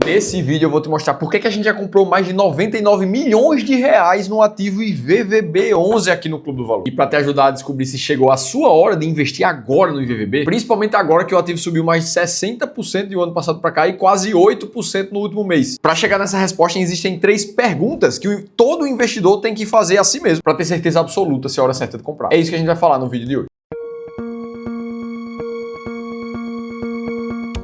Nesse vídeo eu vou te mostrar por que a gente já comprou mais de 99 milhões de reais no ativo IVVB11 aqui no Clube do Valor. E para te ajudar a descobrir se chegou a sua hora de investir agora no IVVB, principalmente agora que o ativo subiu mais de 60% do ano passado para cá e quase 8% no último mês. Para chegar nessa resposta existem 3 perguntas que todo investidor tem que fazer a si mesmo para ter certeza absoluta se é a hora certa de comprar. É isso que a gente vai falar no vídeo de hoje.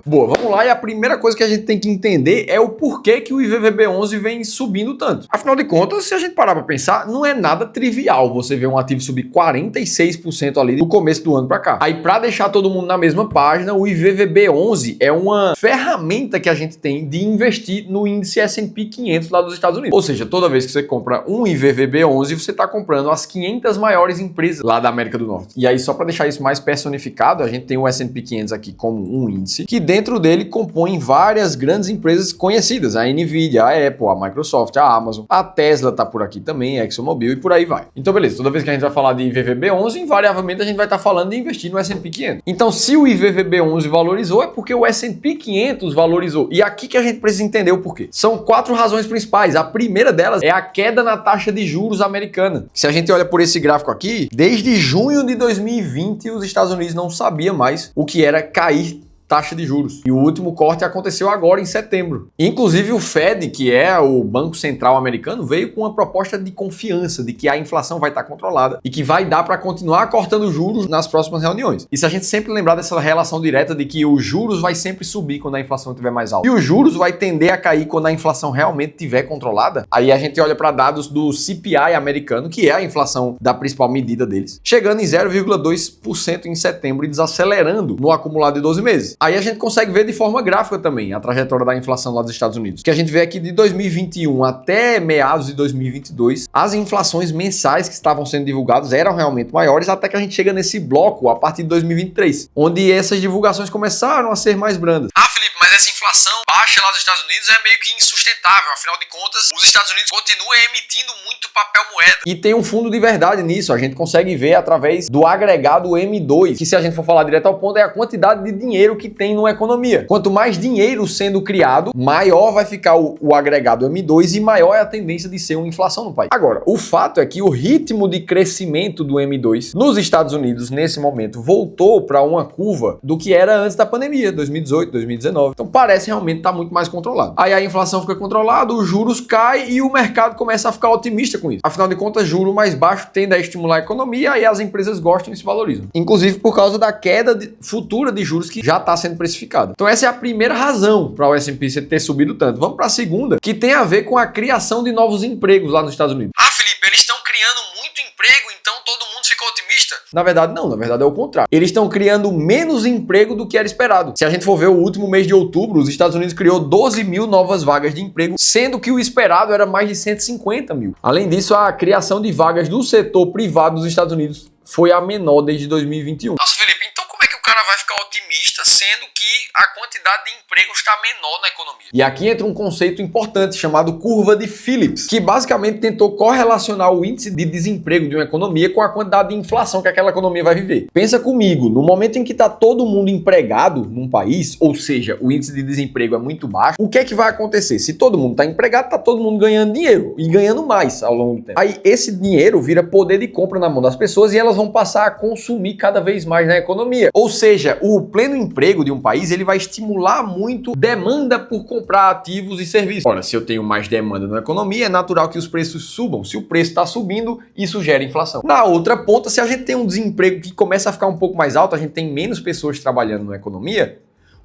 Boa, vamos lá, e a primeira coisa que a gente tem que entender é o porquê que o IVVB11 vem subindo tanto. Afinal de contas, se a gente parar para pensar, não é nada trivial você ver um ativo subir 46% ali do começo do ano para cá. Aí, para deixar todo mundo na mesma página, o IVVB11 é uma ferramenta que a gente tem de investir no índice S&P 500 lá dos Estados Unidos. Ou seja, toda vez que você compra um IVVB11, você está comprando as 500 maiores empresas lá da América do Norte. E aí, só para deixar isso mais personificado, a gente tem o S&P 500 aqui como um índice que dentro dele compõem várias grandes empresas conhecidas, a Nvidia, a Apple, a Microsoft, a Amazon, a Tesla tá por aqui também, a ExxonMobil e por aí vai. Então beleza, toda vez que a gente vai falar de IVVB11, invariavelmente a gente vai estar falando de investir no S&P 500. Então se o IVVB11 valorizou é porque o S&P 500 valorizou. E aqui que a gente precisa entender o porquê. São 4 razões principais. A primeira delas é a queda na taxa de juros americana. Se a gente olha por esse gráfico aqui, desde junho de 2020 os Estados Unidos não sabiam mais o que era cair taxa de juros. E o último corte aconteceu agora em setembro. Inclusive o Fed, que é o Banco Central americano, veio com uma proposta de confiança de que a inflação vai estar controlada e que vai dar para continuar cortando juros nas próximas reuniões. E se a gente sempre lembrar dessa relação direta de que os juros vai sempre subir quando a inflação estiver mais alta e os juros vai tender a cair quando a inflação realmente estiver controlada, aí a gente olha para dados do CPI americano, que é a inflação da principal medida deles, chegando em 0,2% em setembro e desacelerando no acumulado de 12 meses. Aí a gente consegue ver de forma gráfica também a trajetória da inflação lá dos Estados Unidos. Que a gente vê aqui de 2021 até meados de 2022, as inflações mensais que estavam sendo divulgadas eram realmente maiores, até que a gente chega nesse bloco a partir de 2023, onde essas divulgações começaram a ser mais brandas. Felipe, mas essa inflação baixa lá dos Estados Unidos é meio que insustentável. Afinal de contas, os Estados Unidos continuam emitindo muito papel moeda. E tem um fundo de verdade nisso. A gente consegue ver através do agregado M2, que se a gente for falar direto ao ponto, é a quantidade de dinheiro que tem numa economia. Quanto mais dinheiro sendo criado, maior vai ficar o agregado M2 e maior é a tendência de ser uma inflação no país. Agora, o fato é que o ritmo de crescimento do M2 nos Estados Unidos, nesse momento, voltou para uma curva do que era antes da pandemia, 2018, 2019. Então parece realmente estar muito mais controlado. Aí a inflação fica controlada, os juros caem e o mercado começa a ficar otimista com isso. Afinal de contas, juro mais baixo tende a estimular a economia e as empresas gostam e se valorizam. Inclusive por causa da queda futura de juros que já está sendo precificada. Então essa é a primeira razão para o S&P ter subido tanto. Vamos para a segunda, que tem a ver com a criação de novos empregos lá nos Estados Unidos. Felipe, eles estão criando muito emprego, então todo mundo ficou otimista? Na verdade não, na verdade é o contrário. Eles estão criando menos emprego do que era esperado. Se a gente for ver o último mês de outubro, os Estados Unidos criou 12 mil novas vagas de emprego, sendo que o esperado era mais de 150 mil. Além disso, a criação de vagas do setor privado dos Estados Unidos foi a menor desde 2021. Nossa, Felipe, então como é que o cara vai ficar otimista sendo que a quantidade de emprego está menor na economia? E aqui entra um conceito importante chamado curva de Phillips, que basicamente tentou correlacionar o índice de desemprego de uma economia com a quantidade de inflação que aquela economia vai viver. Pensa comigo, no momento em que está todo mundo empregado num país, ou seja, o índice de desemprego é muito baixo, o que é que vai acontecer? Se todo mundo está empregado, está todo mundo ganhando dinheiro e ganhando mais ao longo do tempo. Aí esse dinheiro vira poder de compra na mão das pessoas e elas vão passar a consumir cada vez mais na economia. Ou seja, o pleno emprego de um país, ele vai estimular muito demanda por comprar ativos e serviços. Ora, se eu tenho mais demanda na economia, é natural que os preços subam. Se o preço está subindo, isso gera inflação. Na outra ponta, se a gente tem um desemprego que começa a ficar um pouco mais alto, a gente tem menos pessoas trabalhando na economia,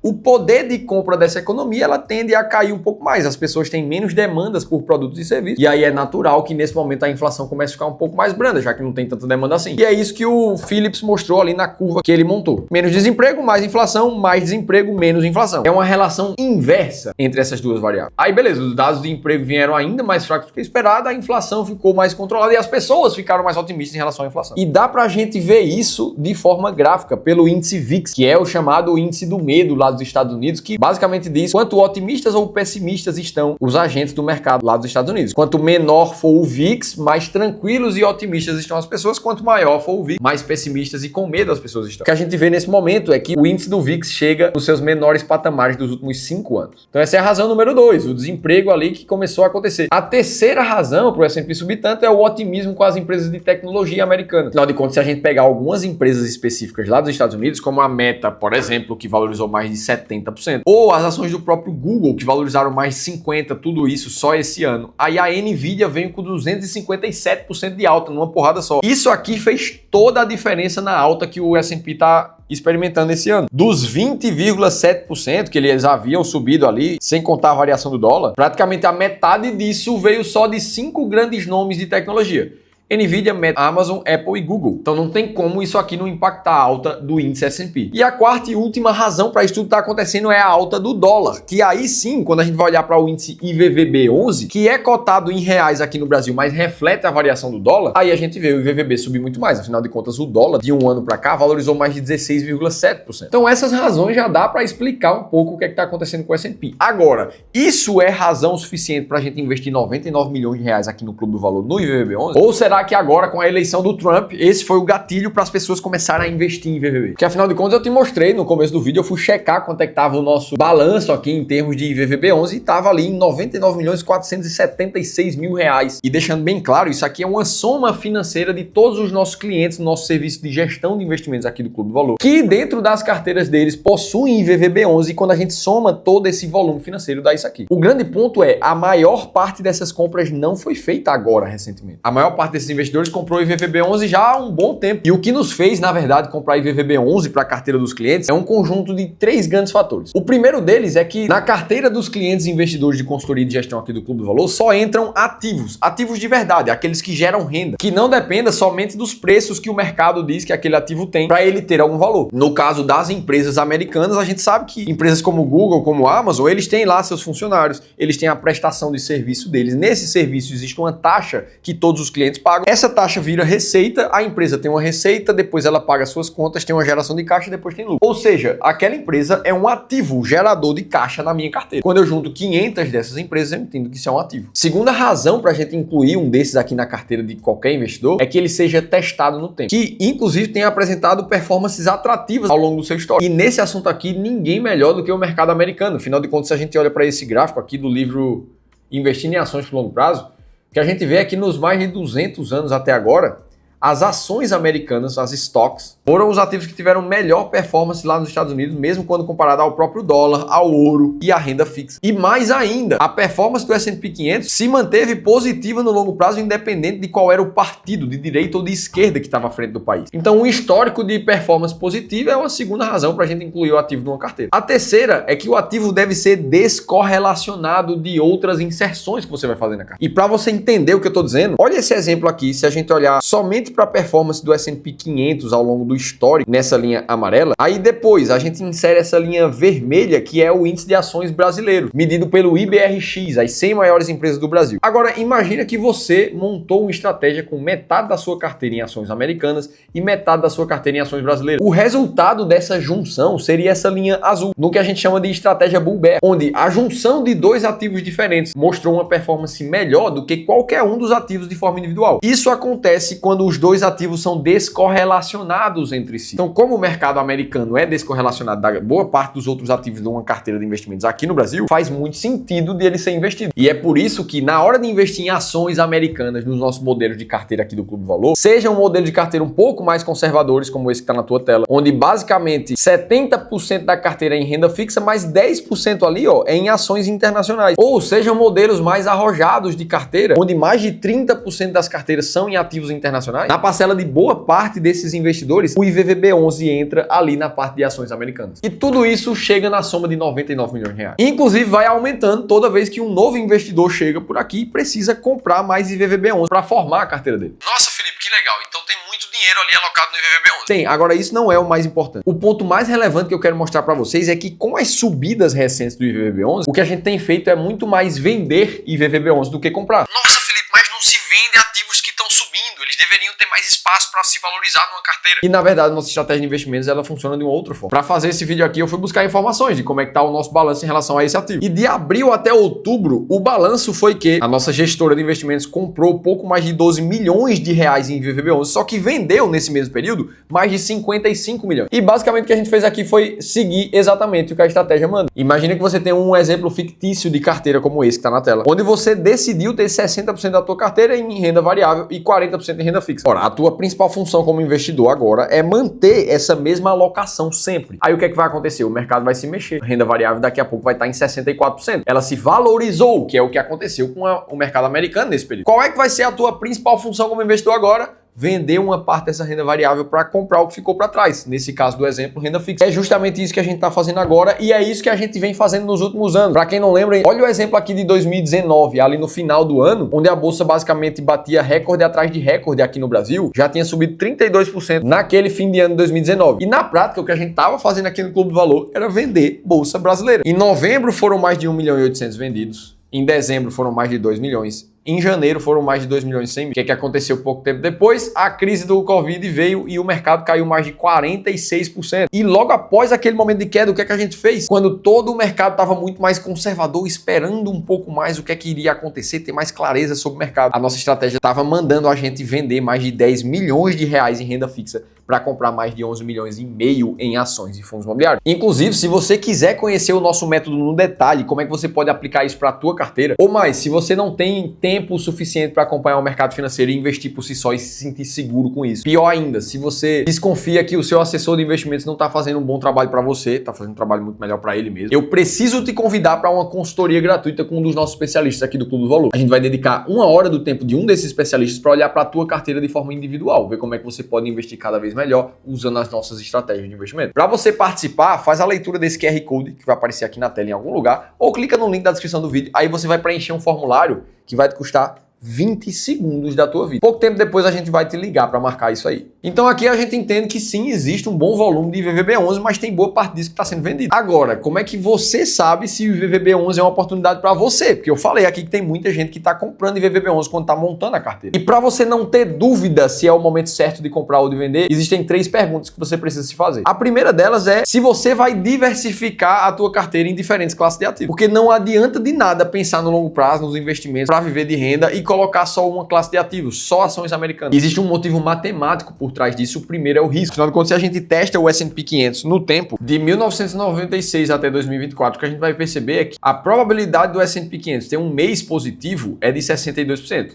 o poder de compra dessa economia ela tende a cair um pouco mais. As pessoas têm menos demandas por produtos e serviços. E aí é natural que nesse momento a inflação comece a ficar um pouco mais branda, já que não tem tanta demanda assim. E é isso que o Phillips mostrou ali na curva que ele montou. Menos desemprego, mais inflação, mais desemprego, menos inflação. É uma relação inversa entre essas duas variáveis. Aí beleza, os dados de emprego vieram ainda mais fracos do que esperado, a inflação ficou mais controlada e as pessoas ficaram mais otimistas em relação à inflação. E dá pra gente ver isso de forma gráfica pelo índice VIX, que é o chamado índice do medo lá dos Estados Unidos, que basicamente diz quanto otimistas ou pessimistas estão os agentes do mercado lá dos Estados Unidos. Quanto menor for o VIX, mais tranquilos e otimistas estão as pessoas, quanto maior for o VIX, mais pessimistas e com medo as pessoas estão. O que a gente vê nesse momento é que o índice do VIX chega nos seus menores patamares dos últimos 5 anos. Então essa é a razão número 2, o desemprego ali que começou a acontecer. A terceira razão para o S&P subir tanto é o otimismo com as empresas de tecnologia americanas. Afinal de contas, se a gente pegar algumas empresas específicas lá dos Estados Unidos, como a Meta, por exemplo, que valorizou mais de 70%, ou as ações do próprio Google, que valorizaram mais de 50%, tudo isso só esse ano. Aí a Nvidia veio com 257% de alta numa porrada só. Isso aqui fez toda a diferença na alta que o S&P está experimentando esse ano. Dos 20,7% que eles haviam subido ali, sem contar a variação do dólar, praticamente a metade disso veio só de 5 grandes nomes de tecnologia: Nvidia, Meta, Amazon, Apple e Google. Então não tem como isso aqui não impactar a alta do índice S&P. E a quarta e última razão para isso tudo estar acontecendo é a alta do dólar, que aí sim, quando a gente vai olhar para o índice IVVB11, que é cotado em reais aqui no Brasil, mas reflete a variação do dólar, aí a gente vê o IVVB subir muito mais. Afinal de contas, o dólar de um ano para cá valorizou mais de 16,7%. Então essas razões já dá para explicar um pouco o que é que está acontecendo com o S&P. Agora, isso é razão suficiente para a gente investir 99 milhões de reais aqui no Clube do Valor no IVVB11? Ou será que agora, com a eleição do Trump, esse foi o gatilho para as pessoas começarem a investir em IVVB? Porque afinal de contas, eu te mostrei no começo do vídeo, eu fui checar quanto é que estava o nosso balanço aqui em termos de IVVB11 e estava ali em 99.476.000 reais. E deixando bem claro, isso aqui é uma soma financeira de todos os nossos clientes no nosso serviço de gestão de investimentos aqui do Clube do Valor, que dentro das carteiras deles possuem IVVB11, e quando a gente soma todo esse volume financeiro dá isso aqui. O grande ponto é, a maior parte dessas compras não foi feita agora, recentemente. A maior parte desses investidores comprou IVVB11 já há um bom tempo. E o que nos fez, na verdade, comprar IVVB11 para a carteira dos clientes é um conjunto de 3 grandes fatores. O primeiro deles é que na carteira dos clientes e investidores de consultoria de gestão aqui do Clube do Valor só entram ativos de verdade, aqueles que geram renda, que não dependa somente dos preços que o mercado diz que aquele ativo tem para ele ter algum valor. No caso das empresas americanas, a gente sabe que empresas como o Google, como a Amazon, eles têm lá seus funcionários, eles têm a prestação de serviço deles. Nesse serviço existe uma taxa que todos os clientes pagam. Essa taxa vira receita, a empresa tem uma receita, depois ela paga suas contas, tem uma geração de caixa, depois tem lucro. Ou seja, aquela empresa é um ativo gerador de caixa na minha carteira. Quando eu junto 500 dessas empresas, eu entendo que isso é um ativo. Segunda razão para a gente incluir um desses aqui na carteira de qualquer investidor é que ele seja testado no tempo, que inclusive tem apresentado performances atrativas ao longo do seu histórico. E nesse assunto aqui, ninguém melhor do que o mercado americano. Afinal de contas, se a gente olha para esse gráfico aqui do livro Investindo em Ações por Longo Prazo, o que a gente vê é que nos mais de 200 anos até agora, as ações americanas, as stocks, foram os ativos que tiveram melhor performance lá nos Estados Unidos, mesmo quando comparado ao próprio dólar, ao ouro e à renda fixa. E mais ainda, a performance do S&P 500 se manteve positiva no longo prazo, independente de qual era o partido, de direita ou de esquerda que estava à frente do país. Então, um histórico de performance positiva é uma segunda razão para a gente incluir o ativo numa carteira. A terceira é que o ativo deve ser descorrelacionado de outras inserções que você vai fazer na carteira. E para você entender o que eu estou dizendo, olha esse exemplo aqui, se a gente olhar somente para a performance do S&P 500 ao longo do histórico, nessa linha amarela, aí depois a gente insere essa linha vermelha, que é o índice de ações brasileiro, medido pelo IBRX, as 100 maiores empresas do Brasil. Agora, imagina que você montou uma estratégia com metade da sua carteira em ações americanas e metade da sua carteira em ações brasileiras. O resultado dessa junção seria essa linha azul, no que a gente chama de estratégia Bull Bear, onde a junção de dois ativos diferentes mostrou uma performance melhor do que qualquer um dos ativos de forma individual. Isso acontece quando os dois ativos são descorrelacionados entre si. Então, como o mercado americano é descorrelacionado da boa parte dos outros ativos de uma carteira de investimentos aqui no Brasil, faz muito sentido de ele ser investido. E é por isso que na hora de investir em ações americanas nos nossos modelos de carteira aqui do Clube do Valor, seja um modelo de carteira um pouco mais conservadores, como esse que está na tua tela, onde basicamente 70% da carteira é em renda fixa, mais 10% ali, ó, é em ações internacionais. Ou sejam modelos mais arrojados de carteira, onde mais de 30% das carteiras são em ativos internacionais. Na parcela de boa parte desses investidores, o IVVB11 entra ali na parte de ações americanas. E tudo isso chega na soma de 99 milhões de reais. Inclusive vai aumentando toda vez que um novo investidor chega por aqui e precisa comprar mais IVVB11 para formar a carteira dele. Nossa, Felipe, que legal. Então tem muito dinheiro ali alocado no IVVB11. Tem, agora isso não é o mais importante. O ponto mais relevante que eu quero mostrar para vocês é que com as subidas recentes do IVVB11, o que a gente tem feito é muito mais vender IVVB11 do que comprar. Nossa, Felipe, mas não se vende ativos que estão subindo. Eles deveriam ter mais espaço para se valorizar numa carteira. E na verdade, nossa estratégia de investimentos ela funciona de uma outra forma. Para fazer esse vídeo aqui, eu fui buscar informações de como é que tá o nosso balanço em relação a esse ativo. E de abril até outubro, o balanço foi que a nossa gestora de investimentos comprou pouco mais de 12 milhões de reais em VVB11, só que vendeu nesse mesmo período mais de 55 milhões. E basicamente o que a gente fez aqui foi seguir exatamente o que a estratégia manda. Imagina que você tem um exemplo fictício de carteira como esse que está na tela, onde você decidiu ter 60% da tua carteira em renda variável e 40% em renda fixa. Ora, a tua principal função como investidor agora é manter essa mesma alocação sempre. Aí o que é que vai acontecer? O mercado vai se mexer. A renda variável daqui a pouco vai estar em 64%. Ela se valorizou, que é o que aconteceu com o mercado americano nesse período. Qual é que vai ser a tua principal função como investidor agora? Vender uma parte dessa renda variável para comprar o que ficou para trás. Nesse caso do exemplo, renda fixa. É justamente isso que a gente está fazendo agora e é isso que a gente vem fazendo nos últimos anos. Para quem não lembra, olha o exemplo aqui de 2019, ali no final do ano, onde a bolsa basicamente batia recorde atrás de recorde aqui no Brasil, já tinha subido 32% naquele fim de ano de 2019. E na prática, o que a gente estava fazendo aqui no Clube do Valor era vender bolsa brasileira. Em novembro foram mais de 1 milhão e 800 vendidos. Em dezembro foram mais de 2 milhões. Em janeiro foram mais de 2 milhões e 100 mil. O que é que aconteceu pouco tempo depois? A crise do Covid veio e o mercado caiu mais de 46%. E logo após aquele momento de queda, o que é que a gente fez? Quando todo o mercado estava muito mais conservador, esperando um pouco mais o que é que iria acontecer, ter mais clareza sobre o mercado, a nossa estratégia estava mandando a gente vender mais de 10 milhões de reais em renda fixa para comprar mais de 11 milhões e meio em ações e fundos imobiliários. Inclusive, se você quiser conhecer o nosso método no detalhe, como é que você pode aplicar isso para a tua carteira, ou mais, se você não tem tempo suficiente para acompanhar o mercado financeiro e investir por si só e se sentir seguro com isso. Pior ainda, se você desconfia que o seu assessor de investimentos não está fazendo um bom trabalho para você, está fazendo um trabalho muito melhor para ele mesmo, eu preciso te convidar para uma consultoria gratuita com um dos nossos especialistas aqui do Clube do Valor. A gente vai dedicar 1 hora do tempo de um desses especialistas para olhar para a tua carteira de forma individual, ver como é que você pode investir cada vez melhor usando as nossas estratégias de investimento. Para você participar, faz a leitura desse QR Code que vai aparecer aqui na tela em algum lugar ou clica no link da descrição do vídeo. Aí você vai preencher um formulário que vai te custar 20 segundos da tua vida. Pouco tempo depois a gente vai te ligar para marcar isso aí. Então aqui a gente entende que sim, existe um bom volume de VVB11, mas tem boa parte disso que está sendo vendido. Agora, como é que você sabe se o VVB11 é uma oportunidade para você? Porque eu falei aqui que tem muita gente que está comprando VVB11 quando está montando a carteira. E para você não ter dúvida se é o momento certo de comprar ou de vender, existem 3 perguntas que você precisa se fazer. A primeira delas é se você vai diversificar a tua carteira em diferentes classes de ativos. Porque não adianta de nada pensar no longo prazo, nos investimentos, para viver de renda e colocar só uma classe de ativos, só ações americanas. Existe um motivo matemático por trás disso. O primeiro é o risco. Afinal de contas, se a gente testa o S&P 500 no tempo de 1996 até 2024, o que a gente vai perceber é que a probabilidade do S&P 500 ter um mês positivo é de 62%.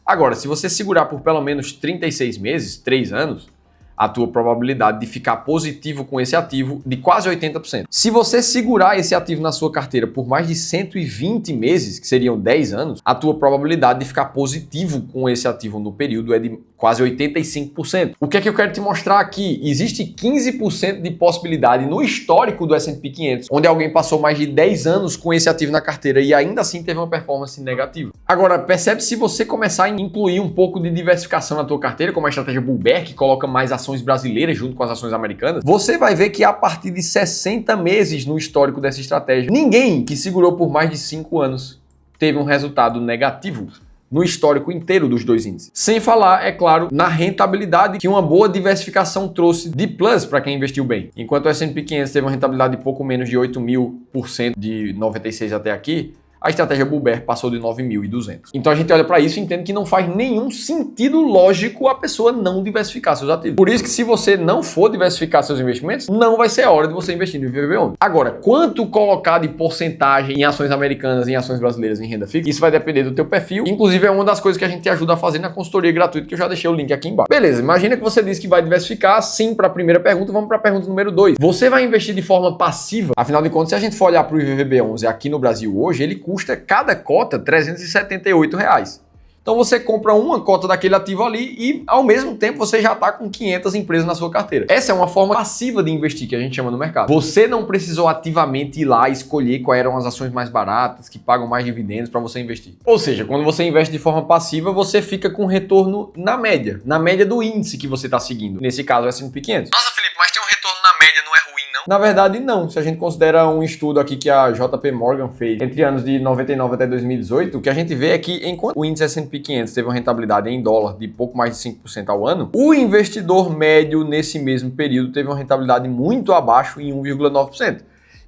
Agora, se você segurar por pelo menos 36 meses, 3 anos, a tua probabilidade de ficar positivo com esse ativo de quase 80%. Se você segurar esse ativo na sua carteira por mais de 120 meses, que seriam 10 anos, a tua probabilidade de ficar positivo com esse ativo no período é de quase 85%. O que é que eu quero te mostrar aqui? Existe 15% de possibilidade no histórico do S&P 500, onde alguém passou mais de 10 anos com esse ativo na carteira e ainda assim teve uma performance negativa. Agora, percebe se você começar a incluir um pouco de diversificação na tua carteira, como a estratégia Bull Bear, que coloca mais ações brasileiras junto com as ações americanas, você vai ver que a partir de 60 meses no histórico dessa estratégia, ninguém que segurou por mais de 5 anos teve um resultado negativo no histórico inteiro dos 2 índices. Sem falar, é claro, na rentabilidade que uma boa diversificação trouxe de plus para quem investiu bem. Enquanto o S&P 500 teve uma rentabilidade de pouco menos de 8.000% de 96 até aqui, a estratégia Bull Bear passou de 9.200. Então a gente olha para isso e entende que não faz nenhum sentido lógico a pessoa não diversificar seus ativos. Por isso que se você não for diversificar seus investimentos, não vai ser a hora de você investir no VVB11. Agora, quanto colocar de porcentagem em ações americanas e em ações brasileiras em renda fixa, isso vai depender do teu perfil. Inclusive é uma das coisas que a gente te ajuda a fazer na consultoria gratuita, que eu já deixei o link aqui embaixo. Beleza, imagina que você disse que vai diversificar, sim, para a primeira pergunta, vamos para a pergunta número 2. Você vai investir de forma passiva? Afinal de contas, se a gente for olhar para o IVVB11 aqui no Brasil hoje, ele custa cada cota R$ 378. Então você compra uma cota daquele ativo ali e ao mesmo tempo você já está com 500 empresas na sua carteira. Essa é uma forma passiva de investir que a gente chama no mercado. Você não precisou ativamente ir lá e escolher quais eram as ações mais baratas, que pagam mais dividendos para você investir. Ou seja, quando você investe de forma passiva, você fica com retorno na média do índice que você está seguindo. Nesse caso, é S&P 500. Nossa, Felipe, mas tem um retorno na média, não é ruim não? Na verdade, não. Se a gente considera um estudo aqui que a JP Morgan fez entre anos de 99 até 2018, o que a gente vê é que enquanto o índice S&P 500 teve uma rentabilidade em dólar de pouco mais de 5% ao ano, o investidor médio nesse mesmo período teve uma rentabilidade muito abaixo em 1,9%.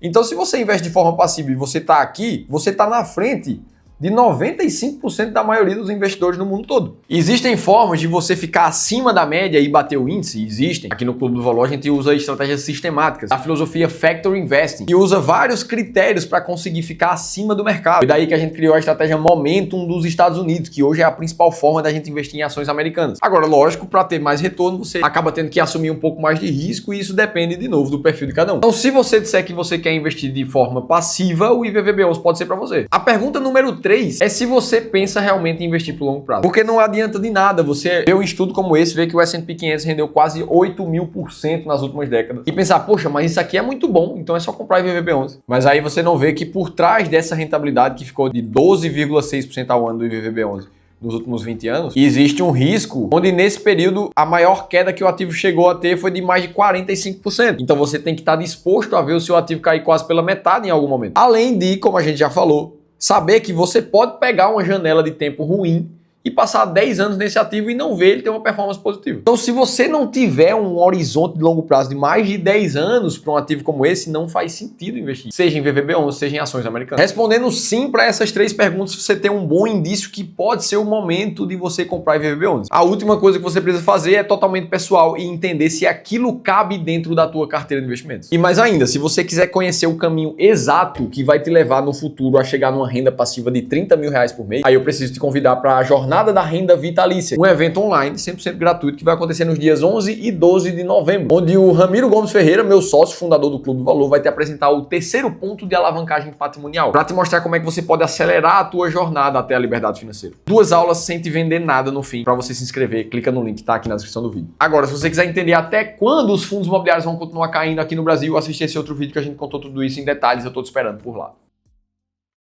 Então, se você investe de forma passiva e você está aqui, você está na frente de 95% da maioria dos investidores no mundo todo. Existem formas de você ficar acima da média e bater o índice? Existem. Aqui no Clube do Valor a gente usa estratégias sistemáticas. A filosofia Factor Investing, que usa vários critérios para conseguir ficar acima do mercado. E daí que a gente criou a estratégia Momentum dos Estados Unidos, que hoje é a principal forma da gente investir em ações americanas. Agora, lógico, para ter mais retorno, você acaba tendo que assumir um pouco mais de risco e isso depende, de novo, do perfil de cada um. Então, se você disser que você quer investir de forma passiva, o IVVB11 pode ser para você. A pergunta número 3 é se você pensa realmente em investir por longo prazo. Porque não adianta de nada você ver um estudo como esse, ver que o S&P 500 rendeu quase 8.000% nas últimas décadas e pensar, poxa, mas isso aqui é muito bom, então é só comprar IVVB11. Mas aí você não vê que por trás dessa rentabilidade que ficou de 12,6% ao ano do IVVB11 nos últimos 20 anos, existe um risco onde nesse período a maior queda que o ativo chegou a ter foi de mais de 45%. Então você tem que estar disposto a ver o seu ativo cair quase pela metade em algum momento. Além de, como a gente já falou, saber que você pode pegar uma janela de tempo ruim e passar 10 anos nesse ativo e não ver ele ter uma performance positiva. Então, se você não tiver um horizonte de longo prazo de mais de 10 anos para um ativo como esse, não faz sentido investir, seja em VVB11, seja em ações americanas. Respondendo sim para essas 3 perguntas, você tem um bom indício que pode ser o momento de você comprar VVB11. A última coisa que você precisa fazer é totalmente pessoal e entender se aquilo cabe dentro da tua carteira de investimentos. E mais ainda, se você quiser conhecer o caminho exato que vai te levar no futuro a chegar numa renda passiva de R$30 mil por mês, aí eu preciso te convidar para a Jornada da Renda Vitalícia, um evento online 100% gratuito que vai acontecer nos dias 11 e 12 de novembro, onde o Ramiro Gomes Ferreira, meu sócio fundador do Clube do Valor, vai te apresentar o 3º ponto de alavancagem patrimonial, para te mostrar como é que você pode acelerar a tua jornada até a liberdade financeira. 2 aulas sem te vender nada no fim. Para você se inscrever, clica no link que tá aqui na descrição do vídeo. Agora, se você quiser entender até quando os fundos imobiliários vão continuar caindo aqui no Brasil, assiste esse outro vídeo que a gente contou tudo isso em detalhes, eu tô te esperando por lá.